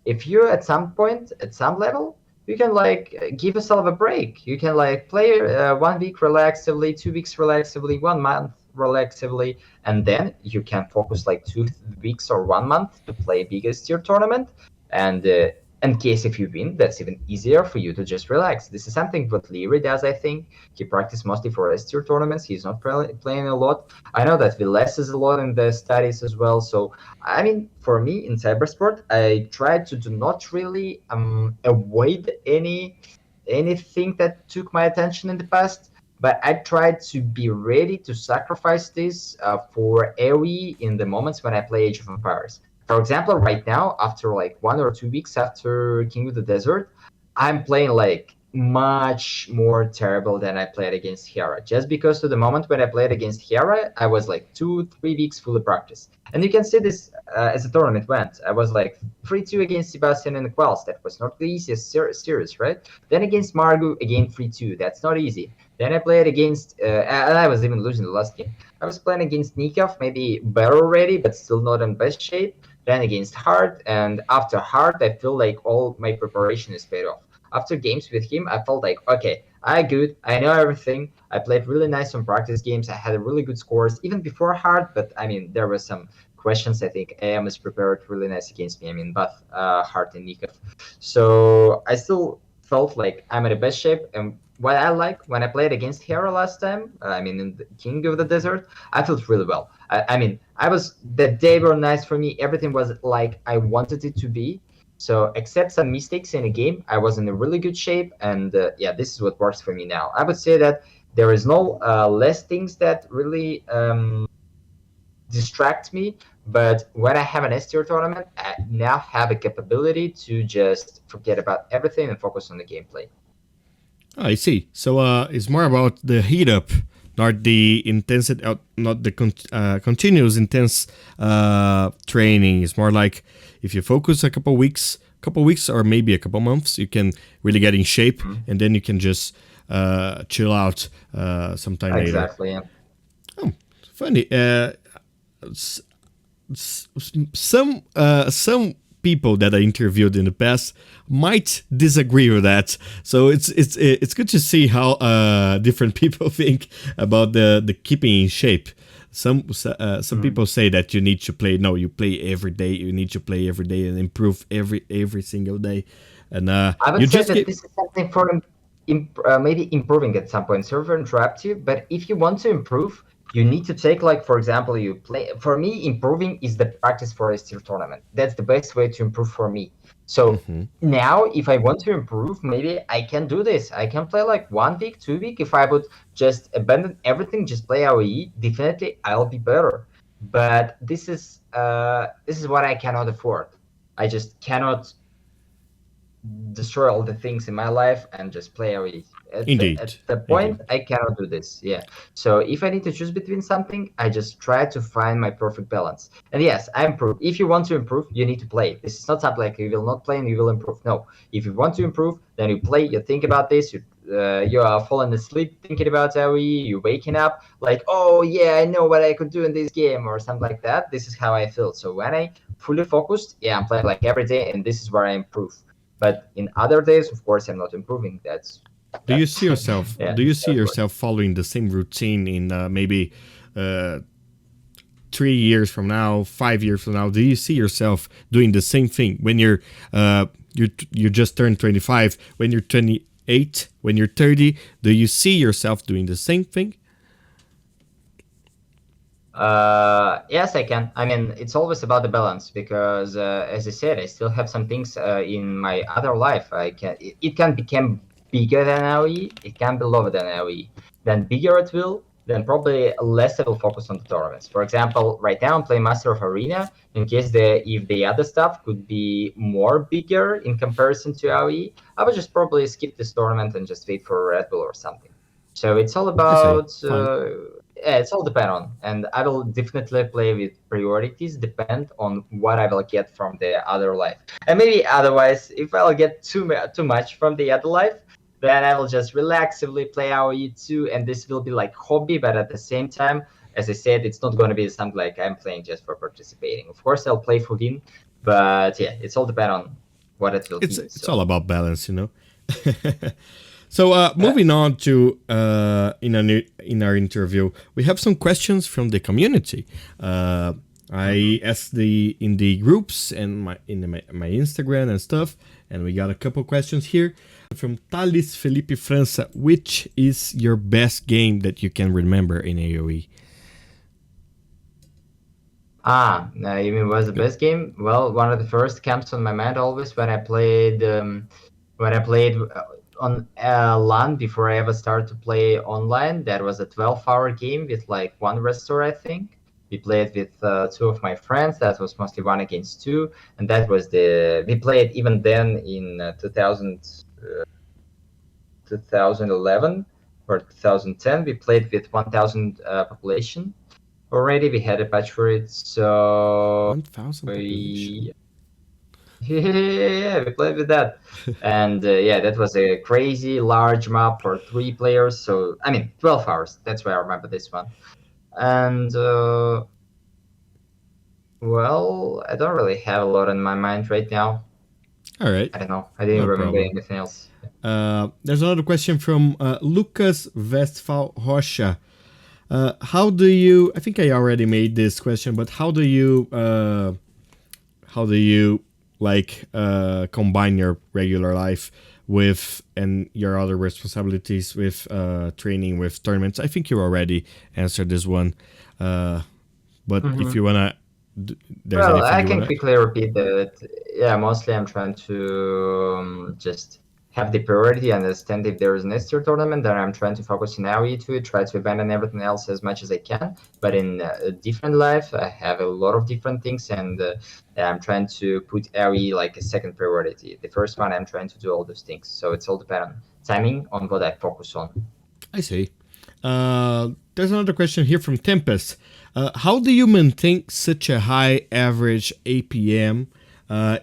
Speaker 2: If you're at some point, at some level, you can like give yourself a break. You can like play 1 week relaxively, 2 weeks relaxively, 1 month relaxively, and then you can focus like 2 weeks or 1 month to play biggest tier tournament. And In case if you win, that's even easier for you to just relax. This is something what Leary does, I think. He practices mostly for S-tier tournaments. He's not playing a lot. I know that Viles is a lot in the studies as well. So, I mean, for me in cybersport, I try to do not really avoid anything that took my attention in the past, but I tried to be ready to sacrifice this for AoE in the moments when I play Age of Empires. For example, right now, after like 1 or 2 weeks after King of the Desert, I'm playing like much more terrible than I played against Hera. Just because to the moment when I played against Hera, I was like 2-3 weeks fully practice. And you can see this as the tournament went. I was like 3-2 against Sebastian and Quells. That was not the easiest series, right? Then against Margu, again 3-2. That's not easy. Then I played against, and I was even losing the last game. I was playing against Nikov, maybe better already, but still not in best shape. Then against Hart, and after Hart, I feel like all my preparation is paid off. After games with him, I felt like, okay, I good, I know everything. I played really nice on practice games. I had really good scores even before Hart, but I mean, there were some questions. I think AM was prepared really nice against me. I mean, both Hart and Nikov. So I still felt like I'm in the best shape. And what I like when I played against Hera last time, I mean, in the King of the Desert, I felt really well. I mean, the day were nice for me. Everything was like I wanted it to be. So except some mistakes in a game, I was in a really good shape. And yeah, this is what works for me now. I would say that there is no less things that really distract me. But when I have an S-tier tournament, I now have a capability to just forget about everything and focus on the gameplay.
Speaker 1: I see. So it's more about the heat up, not the intensity, not the continuous intense training. It's more like if you focus a couple weeks, or maybe a couple months, you can really get in shape, and then you can just chill out sometime later.
Speaker 2: Exactly. Yeah.
Speaker 1: Oh, funny. Some people that I interviewed in the past might disagree with that. So it's good to see how different people think about the keeping in shape. Some people say that you need to play. No, you play every day. You need to play every day and improve every single day. And
Speaker 2: I would say that this is something for maybe improving at some point. Sorry for interrupt you, but if you want to improve, you need to take, like, for example, you play. For me, improving is the practice for a S-tier tournament. That's the best way to improve for me. So now, if I want to improve, maybe I can do this. I can play like 1 week, 2 week. If I would just abandon everything, just play AoE, definitely I'll be better. But this is what I cannot afford. I just cannot destroy all the things in my life and just play AoE. At the point, I cannot do this. Yeah. So if I need to choose between something, I just try to find my perfect balance. And yes, I improve. If you want to improve, you need to play. This is not something like you will not play and you will improve. No. If you want to improve, then you play. You think about this. You are falling asleep thinking about AoE. You're waking up like, oh yeah, I know what I could do in this game or something like that. This is how I feel. So when I fully focused, yeah, I'm playing like every day, and this is where I improve. But in other days, of course, I'm not improving.
Speaker 1: Do you see yourself? Yeah, do you see yourself following the same routine in maybe 3 years from now, 5 years from now? Do you see yourself doing the same thing when you just turned 25, when you're 28, when you're 30? Do you see yourself doing the same thing?
Speaker 2: Yes, I can. I mean, it's always about the balance because, as I said, I still have some things in my other life. It can become bigger than AoE, it can be lower than AoE. Then bigger it will, then probably less I will focus on the tournaments. For example, right now I'm playing Master of Arena. In case if the other stuff could be more bigger in comparison to AoE, I would just probably skip this tournament and just wait for Red Bull or something. So it's all about, yeah, it's all depend on, and I will definitely play with priorities, depend on what I will get from the other life. And maybe otherwise, if I'll get too much from the other life, then I will just relaxively play AoE too, and this will be like hobby, but at the same time, as I said, it's not going to be something like I'm playing just for participating. Of course, I'll play for win, but yeah, it's all depend on what it will be.
Speaker 1: It's all about balance, you know. So moving on to in our interview, we have some questions from the community. I asked in the groups and my Instagram and stuff, And we got a couple questions here from Thales Felipe França. Which is your best game that you can remember in AoE?
Speaker 2: You mean was the best game? Well, one of the first comes on my mind always when I played on LAN before I ever started to play online. That was a 12-hour game with like one restore, I think. We played with two of my friends. That was mostly 1 against 2, and that was we played even then in 2011 or 2010. We played with 1,000 population. Already we had a patch for it, so
Speaker 1: 1,000 population.
Speaker 2: Yeah, we played with that, and that was a crazy large map for 3 players. So I mean, 12 hours. That's why I remember this one. And well, I don't really have a lot in my mind right now.
Speaker 1: All right.
Speaker 2: I don't know. I didn't remember anything else.
Speaker 1: There's another question from Lucas Westphal Rocha. How do you? I think I already made this question, but how do you like combine your regular life with and your other responsibilities with training with tournaments? I think you already answered this one, but if you wanna,
Speaker 2: well, I can quickly repeat that. Yeah, mostly I'm trying to just have the priority, understand if there is an S-tier tournament, then I'm trying to focus in AoE to it, try to abandon everything else as much as I can. But in a different life, I have a lot of different things, and I'm trying to put AoE like a second priority. The first one, I'm trying to do all those things. So it's all dependent on timing on what I focus on.
Speaker 1: I see. There's another question here from Tempest. How do you maintain such a high average APM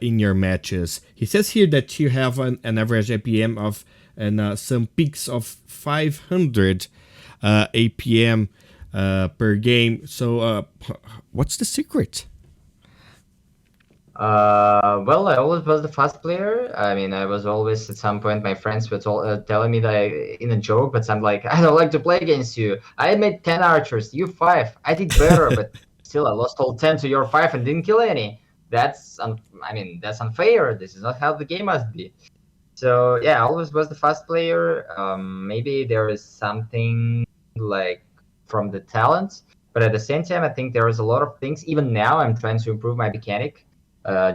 Speaker 1: in your matches? He says here that you have an average APM of and some peaks of 500 APM per game. So what's the secret?
Speaker 2: Well, I always was the fast player. I mean, I was always at some point, my friends were telling me that in a joke, but I'm like, I don't like to play against you. I made 10 archers, you 5. I did better, but still I lost all 10 to your 5 and didn't kill any. That's that's unfair. This is not how the game must be. So yeah, I always was the fast player. Maybe there is something like from the talents, but at the same time, I think there is a lot of things. Even now, I'm trying to improve my mechanic,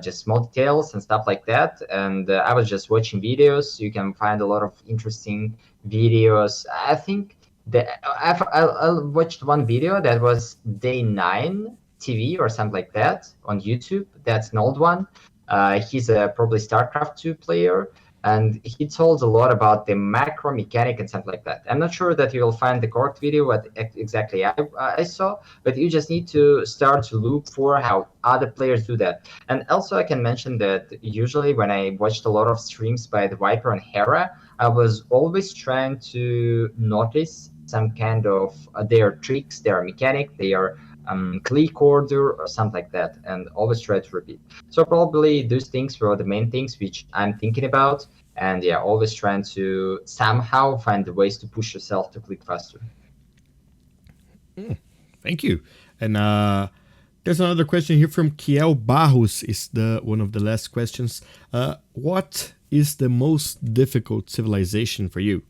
Speaker 2: just small details and stuff like that. And I was just watching videos. You can find a lot of interesting videos. I think that I watched one video that was day 9 TV or something like that on YouTube. That's an old one. He's a probably StarCraft 2 player, and he told a lot about the macro mechanic and something like that. I'm not sure that you will find the correct video what exactly I saw, but you just need to start to look for how other players do that. And also I can mention that usually when I watched a lot of streams by the Viper and Hera, I was always trying to notice some kind of their tricks, their mechanic, their click order or something like that, and always try to repeat. So probably those things were the main things which I'm thinking about, and yeah, always trying to somehow find the ways to push yourself to click faster.
Speaker 1: Thank you. And there's another question here from Kiel Barros. Is the one of the last questions. What is the most difficult civilization for you?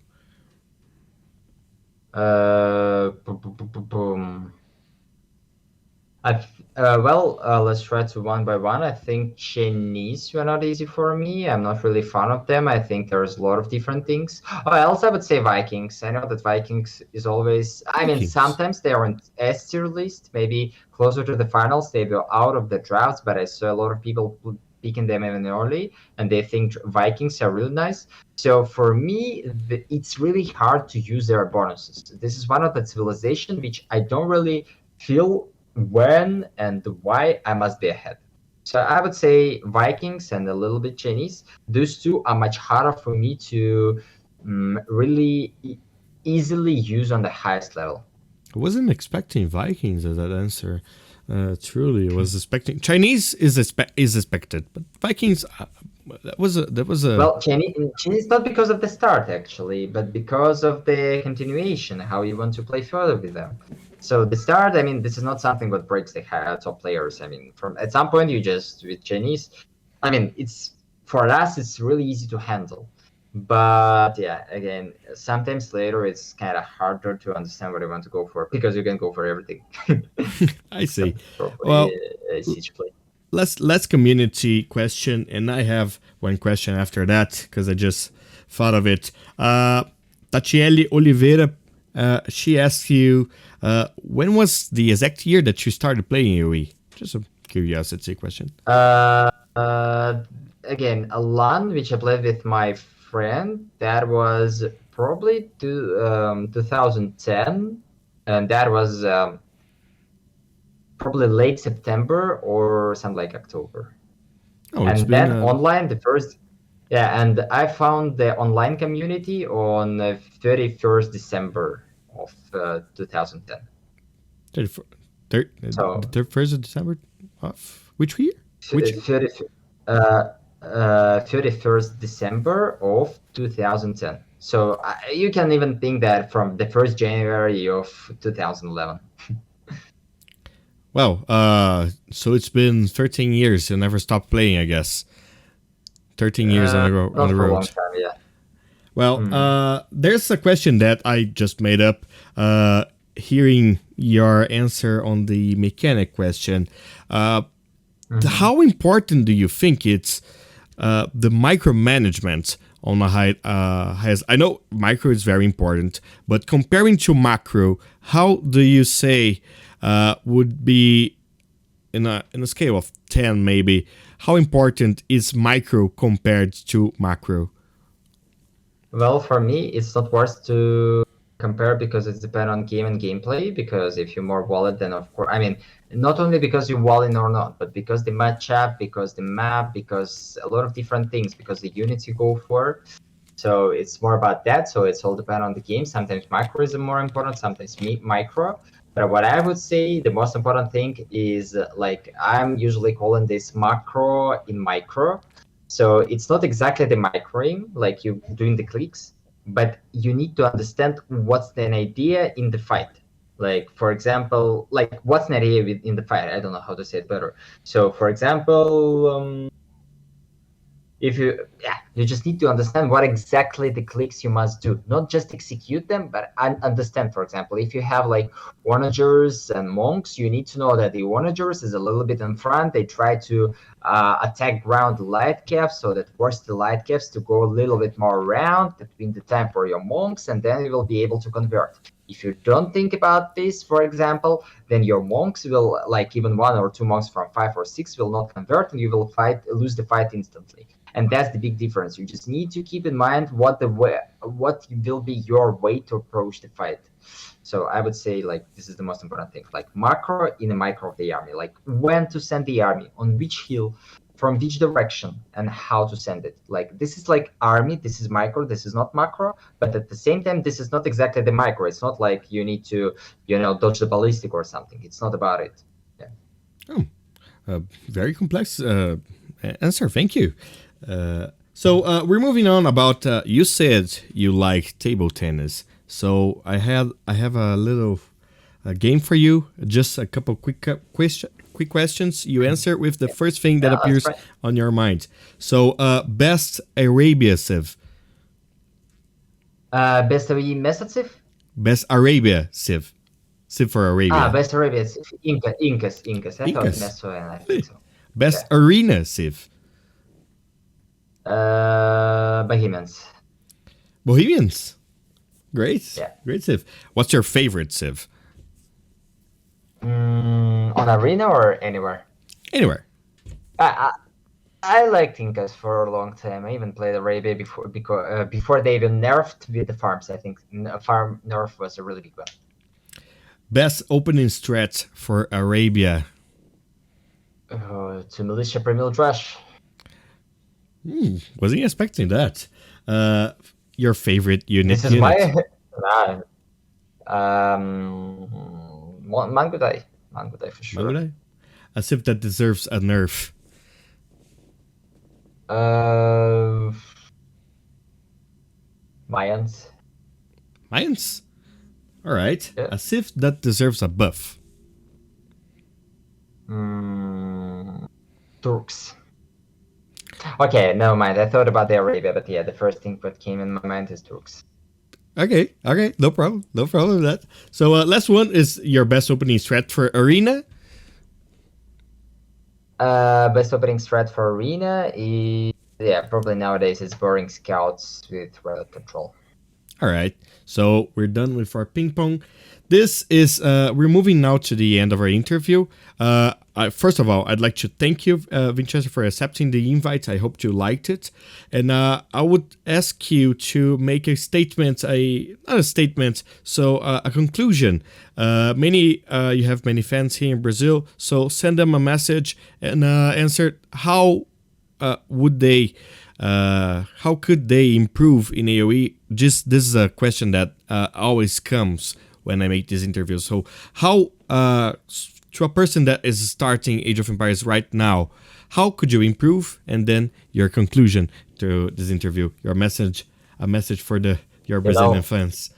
Speaker 2: Let's try to one by one. I think Chinese were not easy for me. I'm not really fond of them. I think there's a lot of different things. I would say Vikings. I know that Vikings is always, I mean, sometimes they are on S tier list, maybe closer to the finals. They go out of the drafts, but I saw a lot of people picking them even early, and they think Vikings are really nice. So for me, it's really hard to use their bonuses. This is one of the civilization which I don't really feel when and why I must be ahead. So I would say Vikings and a little bit Chinese. Those two are much harder for me to really easily use on the highest level.
Speaker 1: I wasn't expecting Vikings as that answer. Truly, I was expecting Chinese is expected, but Vikings that was a
Speaker 2: well, Chinese not because of the start actually, but because of the continuation, how you want to play further with them. So the start, I mean, this is not something that breaks the top players. I mean, from at some point you just with Chinese, I mean, it's for us it's really easy to handle. But yeah, again, sometimes later it's kind of harder to understand what you want to go for because you can go for everything.
Speaker 1: I see.
Speaker 2: Probably
Speaker 1: Well,
Speaker 2: siege play.
Speaker 1: let's community question, and I have one question after that because I just thought of it. Tatiele Oliveira, she asked you, when was the exact year that you started playing AoE? Just a curiosity question.
Speaker 2: Again, a LAN which I played with my friend, that was probably 2010, and that was probably late September or something like October.
Speaker 1: Oh, it's
Speaker 2: And
Speaker 1: been.
Speaker 2: then online, and I found the online community on 31st December of 2010.
Speaker 1: 31st of December of which year? Which year?
Speaker 2: 31st December of 2010. So you can even think that from the 1st January of 2011.
Speaker 1: Well, so it's been 13 years. You never stopped playing, I guess. 13 years on the
Speaker 2: Not for a long
Speaker 1: road.
Speaker 2: time, yeah.
Speaker 1: Well, there's a question that I just made up. Hearing your answer on the mechanic question, how important do you think it's the micromanagement on a highest? I know micro is very important, but comparing to macro, how do you say would be in a scale of 10 maybe? How important is micro compared to macro?
Speaker 2: Well, for me, it's not worth to compare because it's depend on game and gameplay. Because if you're more wallet, then of course, I mean, not only because you're wallet or not, but because the matchup, because the map, because a lot of different things, because the units you go for. So it's more about that. So it's all depend on the game. Sometimes macro is more important, sometimes micro. But what I would say the most important thing is like I'm usually calling this macro in micro. So it's not exactly the microing, like you doing the clicks, but you need to understand what's an idea in the fight. Like, for example, like what's an idea in the fight? I don't know how to say it better. So, for example, if you just need to understand what exactly the clicks you must do, not just execute them, but understand. For example, if you have like onagers and monks, you need to know that the onagers is a little bit in front. They try to attack ground light caps, so that force the light caps to go a little bit more around between the time for your monks, and then you will be able to convert. If you don't think about this, for example, then your monks will, like even 1 or 2 monks from 5 or 6 will not convert, and you will lose the fight instantly. And that's the big difference. You just need to keep in mind what will be your way to approach the fight. So I would say like this is the most important thing, like macro in a micro of the army, like when to send the army, on which hill, from which direction, and how to send it. Like this is like army, this is micro, this is not macro, but at the same time this is not exactly the micro. It's not like you need to dodge the ballistic or something. It's not about it.
Speaker 1: Very complex answer. Thank you. So we're moving on about you said you like table tennis. So I have a little game for you. Just a couple quick questions. You answer with the first thing that appears on your mind. So best Arabia Civ.
Speaker 2: Best Arabia Civ?
Speaker 1: Best Arabia Civ. Civ for Arabia.
Speaker 2: Best Arabia Civ. Incas. I thought Meso, and I think so.
Speaker 1: Best Arena Civ.
Speaker 2: Bohemians.
Speaker 1: Bohemians. Great.
Speaker 2: Yeah.
Speaker 1: Great Civ. What's your favorite Civ?
Speaker 2: On Arena or anywhere?
Speaker 1: Anywhere.
Speaker 2: I liked Incas for a long time. I even played Arabia before they even nerfed with the farms. I think farm nerf was a really big one.
Speaker 1: Best opening strat for Arabia.
Speaker 2: To Militia Premier Rush.
Speaker 1: Wasn't expecting that. Your favorite unit?
Speaker 2: This is my Mangudai for sure.
Speaker 1: Mangudai? A Civ that deserves a nerf.
Speaker 2: Mayans.
Speaker 1: Mayans? Alright.
Speaker 2: Yeah.
Speaker 1: A Civ that deserves a buff.
Speaker 2: Turks. Okay, never mind. I thought about the Arabia, but yeah, the first thing that came in my mind is Turks.
Speaker 1: Okay, no problem, with that. So last one is your best opening strat for Arena.
Speaker 2: Best opening strat for Arena is, yeah, probably nowadays it's boring scouts with relic control.
Speaker 1: All right, so we're done with our ping pong. This is we're moving now to the end of our interview. First of all, I'd like to thank you, Vinchester, for accepting the invite. I hope you liked it, and I would ask you to make a statement, not a statement, so a conclusion. You have many fans here in Brazil, so send them a message and answer how would they. How could they improve in AoE? Just this is a question that always comes when I make these interviews. So, how to a person that is starting Age of Empires right now, how could you improve? And then your conclusion to this interview, a message for your Brazilian fans.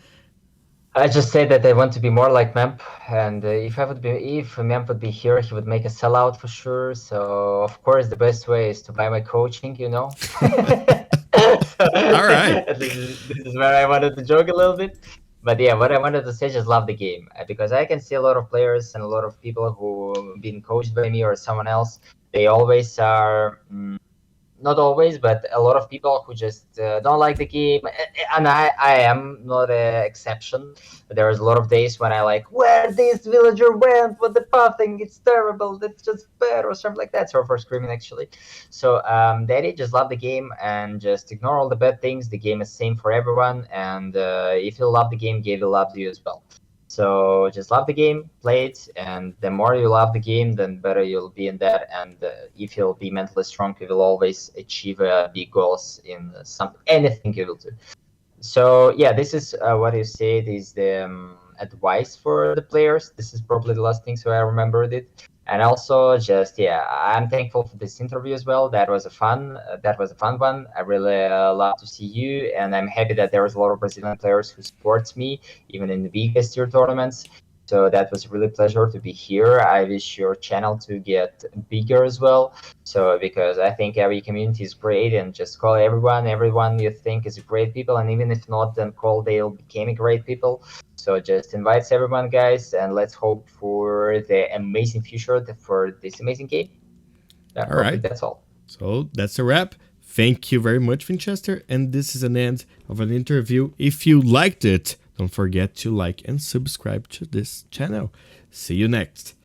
Speaker 2: I just say that I want to be more like Memp, and if Memp would be here, he would make a sellout for sure. So of course, the best way is to buy my coaching, you know.
Speaker 1: All right.
Speaker 2: This is where I wanted to joke a little bit, but yeah, what I wanted to say, just love the game, because I can see a lot of players and a lot of people who have been coached by me or someone else. They always are. Not always, but a lot of people who just don't like the game, and I am not an exception. There's a lot of days when I like, where this villager went, what the pathing, it's terrible, that's just bad, or something like that. Sorry for screaming, actually. So daddy, just love the game and just ignore all the bad things. The game is same for everyone, and if you love the game will love you as well. So just love the game, play it, and the more you love the game, then better you'll be in that. And if you'll be mentally strong, you will always achieve big goals in anything you will do. So yeah, this is what you said is the advice for the players. This is probably the last thing, so I remembered it. And also, just yeah, I'm thankful for this interview as well. That was a fun one. I really love to see you, and I'm happy that there was a lot of Brazilian players who supports me, even in the biggest tier tournaments. So that was really pleasure to be here. I wish your channel to get bigger as well. So because I think every community is great, and just call everyone you think is great people, and even if not, then call they'll become great people. So just invites everyone, guys, and let's hope for the amazing future for this amazing game. Yeah,
Speaker 1: all right,
Speaker 2: that's all.
Speaker 1: So that's a wrap. Thank you very much, Vinchester, and this is an end of an interview. If you liked it, don't forget to like and subscribe to this channel. See you next.